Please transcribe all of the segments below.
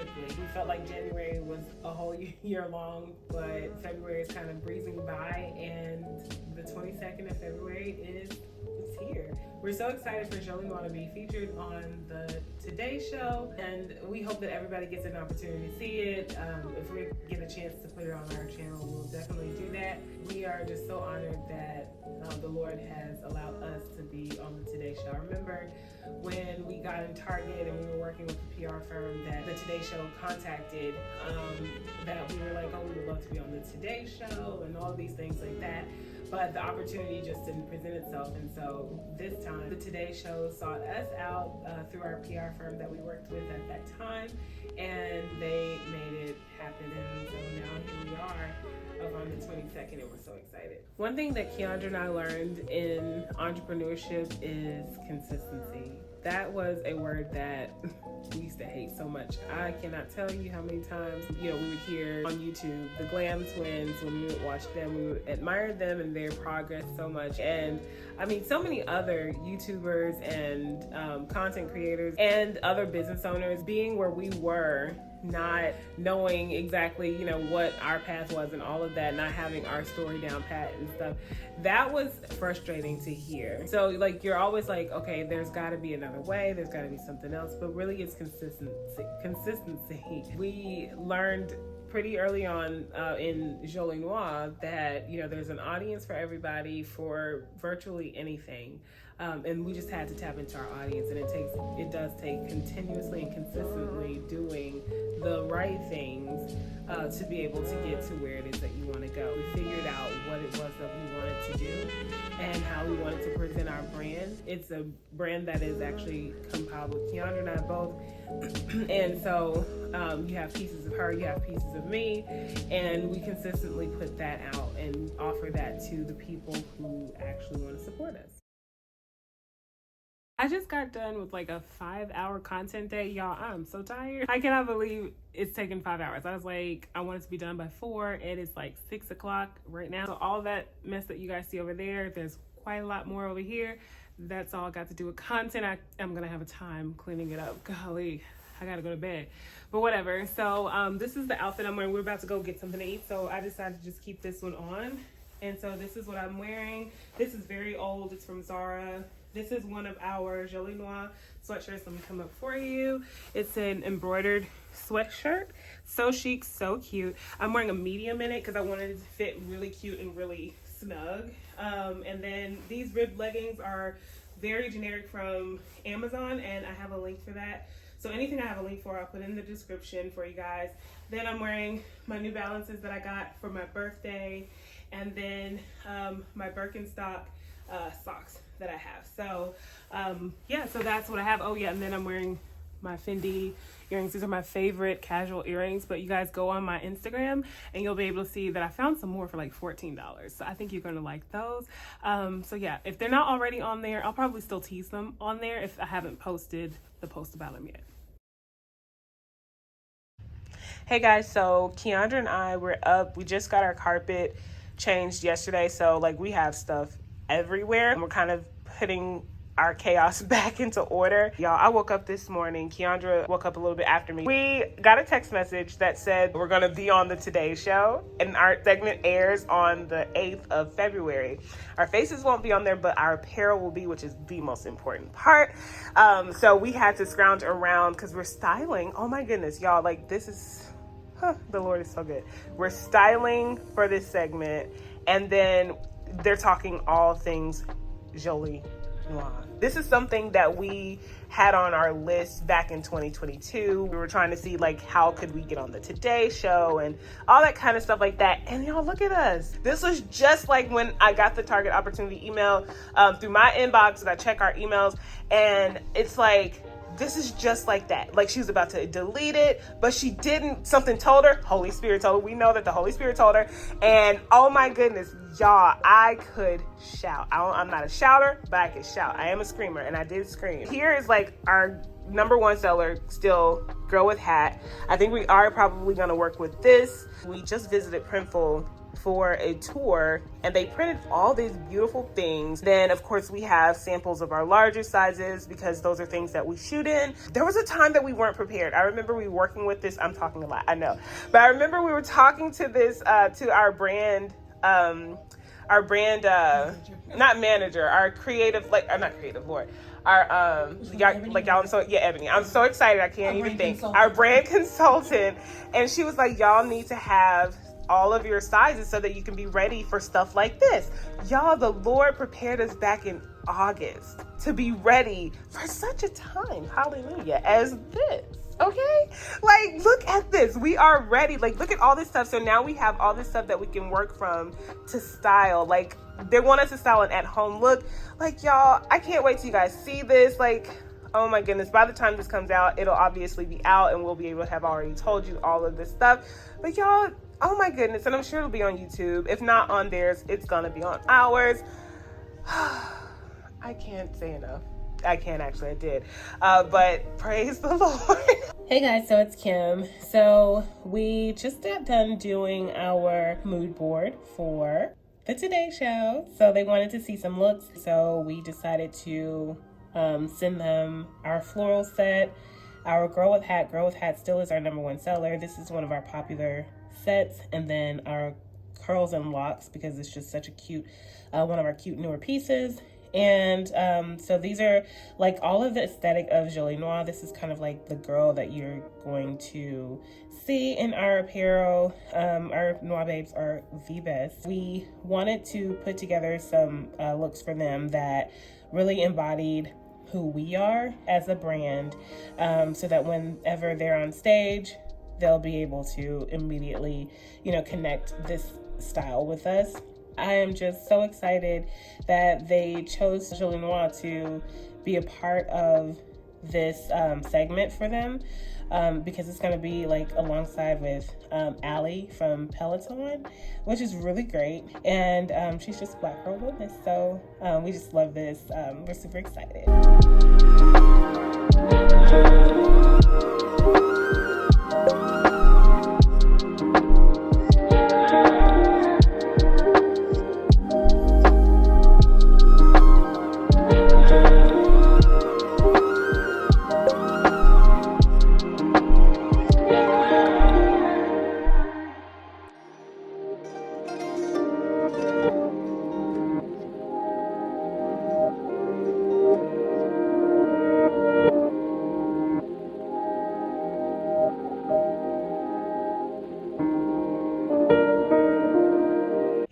quickly. We felt like January was a whole year long, but February is kind of breezing by, and the 22nd of February is here. We're so excited for Jolie Noire to be featured on the Today Show, and we hope that everybody gets an opportunity to see it. If we get a chance to put it on our channel, we'll definitely do that. We are just so honored that the Lord has allowed us to be on the Today Show. I remember when we got in Target and we were working with the PR firm that the Today Show contacted, that we were like, oh, we would love to be on the Today Show and all these things like that. But the opportunity just didn't present itself, and so this time the Today Show sought us out through our PR firm that we worked with at that time, and they made it happen. And so now here we are on the 22nd, and we're so excited. One thing that Keandra and I learned in entrepreneurship is consistency. That was a word that we used to hate so much. I cannot tell you how many times, we would hear on YouTube the Glam Twins. When we would watch them, we would admire them and their progress so much. And I mean, so many other YouTubers and content creators and other business owners being where we were, not knowing exactly, what our path was and all of that, not having our story down pat and stuff. That was frustrating to hear. So you're always like, okay, there's gotta be another way, there's gotta be something else, but really it's consistency. We learned pretty early on in Jolie Noire that, there's an audience for everybody for virtually anything. And we just had to tap into our audience, and it does take continuously and consistently doing the right things to be able to get to where it is that you want to go. We figured out what it was that we wanted to do and how we wanted to present our brand. It's a brand that is actually compiled with Keandra and I both. And so you have pieces of her, you have pieces of me, and we consistently put that out and offer that to the people who actually want to support us. I just got done with a 5-hour content day. Y'all, I'm so tired. I cannot believe it's taken 5 hours. I was like, I want it to be done by 4, and it's 6 o'clock right now. So all that mess that you guys see over there's quite a lot more over here. That's all got to do with content. I'm gonna have a time cleaning it up. Golly, I gotta go to bed, but whatever. So this is the outfit I'm wearing. We're about to go get something to eat, so I decided to just keep this one on. And so this is what I'm wearing. This is very old. It's from Zara. This is one of our Jolie Noire sweatshirts. Let me come up for you. It's an embroidered sweatshirt. So chic, so cute. I'm wearing a medium in it because I wanted it to fit really cute and really snug. And then these ribbed leggings are very generic from Amazon, and I have a link for that. So anything I have a link for, I'll put in the description for you guys. Then I'm wearing my New Balances that I got for my birthday, and then my Birkenstock socks that I have. So so that's what I have. Oh yeah, and then I'm wearing my Fendi earrings. These are my favorite casual earrings, but you guys go on my Instagram and you'll be able to see that I found some more for $14. So I think you're gonna like those. So yeah, if they're not already on there, I'll probably still tease them on there if I haven't posted the post about them yet. Hey guys, so Keandra and I were up. We just got our carpet changed yesterday, so we have stuff everywhere, and we're kind of putting our chaos back into order. Y'all, I woke up this morning. Keandra woke up a little bit after me. We got a text message that said we're gonna be on the Today Show, and our segment airs on the 8th of February. Our faces won't be on there, but our apparel will be, which is the most important part. So we had to scrounge around because we're styling. Oh my goodness, y'all, this is, the Lord is so good. We're styling for this segment, and then they're talking all things Jolie Noire. This is something that we had on our list back in 2022. We were trying to see how could we get on the Today Show and all that kind of stuff like that. And y'all, look at us. This was just when I got the Target opportunity email through my inbox, and I check our emails, and it's this is just like that. She was about to delete it, but she didn't. Something told her. Holy Spirit told her. We know that the Holy Spirit told her. And oh my goodness, y'all, I could shout. I'm not a shouter, but I could shout. I am a screamer, and I did scream. Here is our #1 seller still, Girl with Hat. I think we are probably gonna work with this. We just visited Printful for a tour, and they printed all these beautiful things. Then of course we have samples of our larger sizes because those are things that we shoot in. There was a time that we weren't prepared. I remember we were working with this, I'm talking a lot, I know, but I remember we were talking to this to our brand not manager, our creative, like not creative, Lord, our y'all, so yeah, Ebony, I'm so excited I can't even think. Our brand consultant, and she was like, y'all need to have all of your sizes so that you can be ready for stuff like this. Y'all, the Lord prepared us back in August to be ready for such a time, hallelujah, as this. Okay, like look at this, we are ready. Like look at all this stuff. So now we have all this stuff that we can work from to style. Like they want us to style an at-home look. Like y'all, I can't wait till you guys see this. Like, oh my goodness, by the time this comes out, it'll obviously be out and we'll be able to have already told you all of this stuff. But y'all, oh my goodness, and I'm sure it'll be on YouTube. If not on theirs, it's gonna be on ours. I can't say enough. I can't actually, I did. But praise the Lord. Hey guys, so it's Kim. So we just got done doing our mood board for the Today Show. So they wanted to see some looks. So we decided to send them our floral set. Our Girl with Hat still is our #1 seller. This is one of our popular sets. And then our Curls and Locks, because it's just such a cute, one of our cute newer pieces. And so these are like all of the aesthetic of Jolie Noire. This is kind of like the girl that you're going to see in our apparel. Our Noire Babes are the best. We wanted to put together some looks for them that really embodied who we are as a brand, so that whenever they're on stage, they'll be able to immediately, you know, connect this style with us. I am just so excited that they chose Jolie Noire to be a part of this segment for them, because it's going to be like alongside with Allie from Peloton, which is really great. And she's just Black Girl Witness. So we just love this. We're super excited.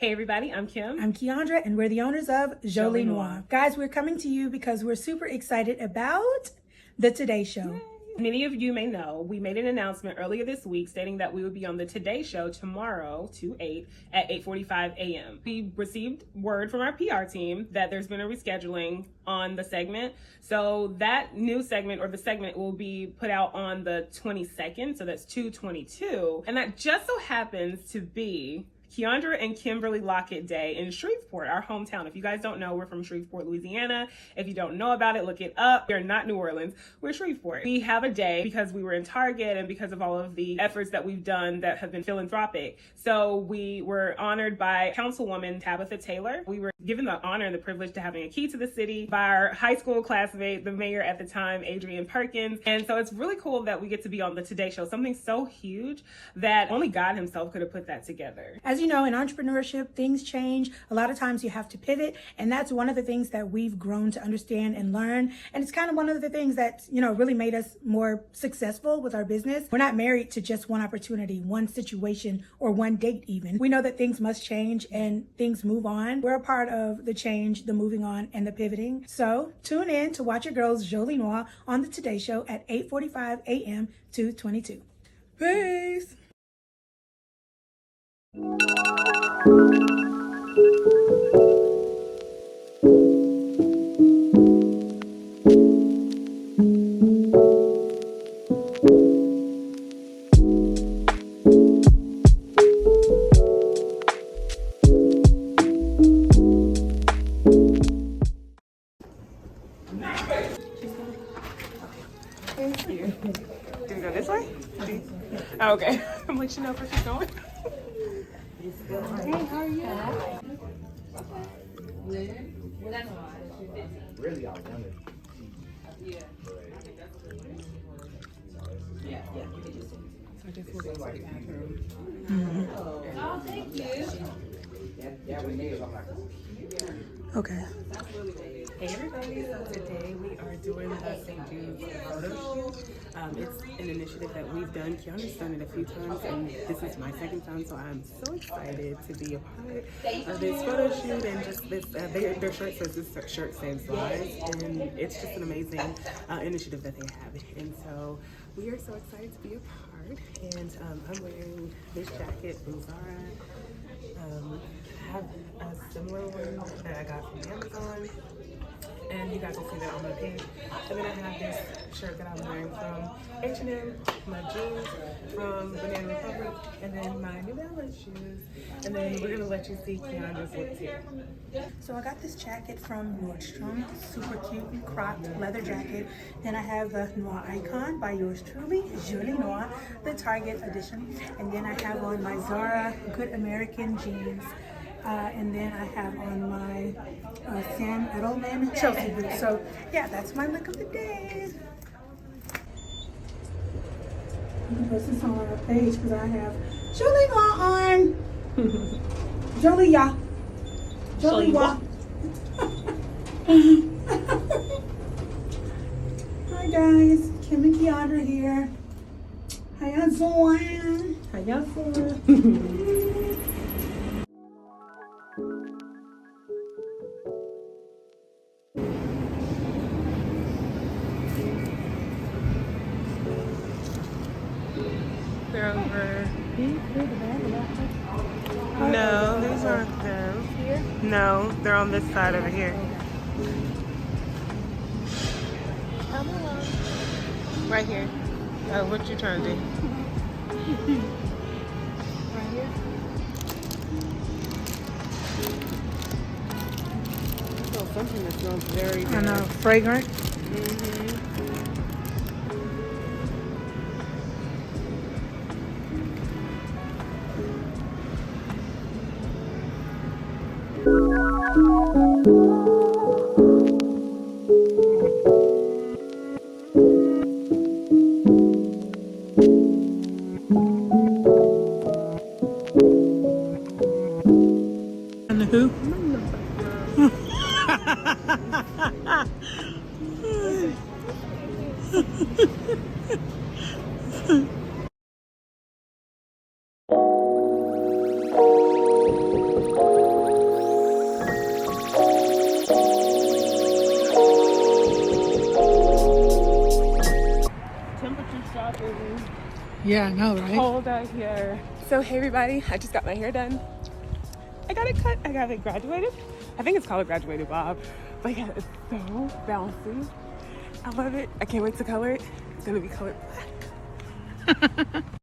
Hey everybody, I'm Kim. I'm Keandra, and we're the owners of Jolie Noire. Guys, we're coming to you because we're super excited about the Today Show. Yay. Many of you may know, we made an announcement earlier this week stating that we would be on the Today Show tomorrow, 2/8, at 8:45 a.m. We received word from our PR team that there's been a rescheduling on the segment. So that new segment, or the segment, will be put out on the 22nd. So that's 2/22. And that just so happens to be Keandra and Kimberly Lockett Day in Shreveport, our hometown. If you guys don't know, we're from Shreveport, Louisiana. If you don't know about it, look it up. We're not New Orleans, we're Shreveport. We have a day because we were in Target and because of all of the efforts that we've done that have been philanthropic. So we were honored by Councilwoman Tabitha Taylor. We were given the honor and the privilege to having a key to the city by our high school classmate, the mayor at the time, Adrian Perkins. And so it's really cool that we get to be on the Today Show, something so huge that only God himself could have put that together. As you know, in entrepreneurship, things change. A lot of times you have to pivot, and that's one of the things that we've grown to understand and learn. And it's kind of one of the things that, you know, really made us more successful with our business. We're not married to just one opportunity, one situation, or one date even. We know that things must change and things move on. We're a part of the change, the moving on, and the pivoting. So tune in to watch your girls Jolie Noire on the Today Show at 8:45 a.m. to 22. Peace. Do we go this way? Oh, okay. I'm like, you know where she's going. Hey, how are you? Really, I wanted. I guess we'll go to the bathroom. Oh, thank you. Yeah, we made it. I'm like, Okay. Hey everybody, so today we are doing the St. Jude's photo shoot. It's an initiative that we've done. Kiana's done it a few times and this is my second time, so I'm so excited to be a part of this photo shoot and just this, their shirt says this shirt saves lives, and it's just an amazing initiative that they have. And so we are so excited to be a part, and I'm wearing this jacket from Zara. I have a similar one that I got from Amazon, and you guys will see that on my page. And then I have this shirt that I'm wearing from H&M, my jeans from Banana Republic, and then my New Balance shoes. And then we're gonna let you see Kiana's looks here. So I got this jacket from Nordstrom, super cute and cropped leather jacket. Then I have the Noire Icon by yours truly, Jolie Noire, the Target edition. And then I have on my Zara Good American jeans. And then I have on my Sam Edelman Chelsea boots. So yeah, that's my look of the day. I'm gonna post this on our page because I have Jolie Noire on. Jolie ya. Jolie wa. Hi guys, Kim and Keandra here. How y'all doing? How y'all feeling? They're over. No, these aren't them. Here? No, they're on this side over here. Come along. Right here. What you trying to do? Right here. Oh, something that smells very good. I know, fragrant. And who? Temperature dropping. Yeah, I know, right? Cold out here. So hey everybody, I just got my hair done. I got it cut, I got it graduated. I think it's called a graduated bob. But yeah, it's so bouncy. I love it. I can't wait to color it. It's gonna be colored black.